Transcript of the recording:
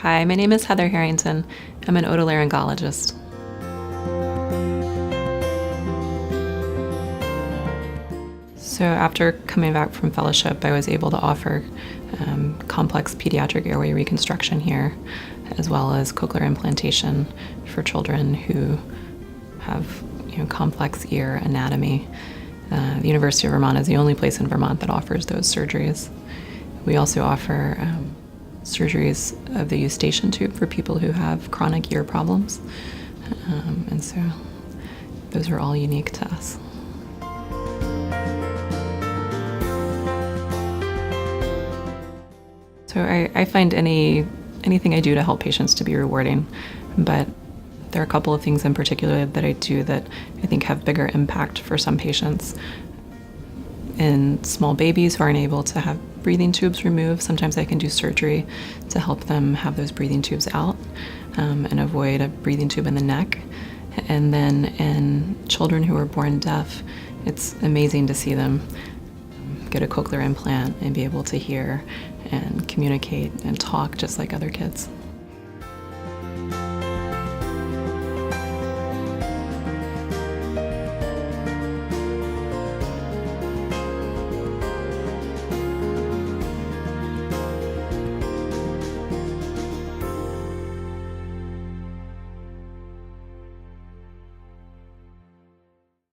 Hi, my name is Heather Herrington. I'm an otolaryngologist. So after coming back from fellowship, I was able to offer complex pediatric airway reconstruction here, as well as cochlear implantation for children who have complex ear anatomy. The University of Vermont is the only place in Vermont that offers those surgeries. We also offer surgeries of the eustachian tube for people who have chronic ear problems. And so those are all unique to us. So I find anything I do to help patients to be rewarding, but there are a couple of things in particular that I do that I think have bigger impact for some patients. In small babies who aren't able to have breathing tubes removed, sometimes I can do surgery to help them have those breathing tubes out and avoid a breathing tube in the neck. And then in children who are born deaf, it's amazing to see them get a cochlear implant and be able to hear and communicate and talk just like other kids.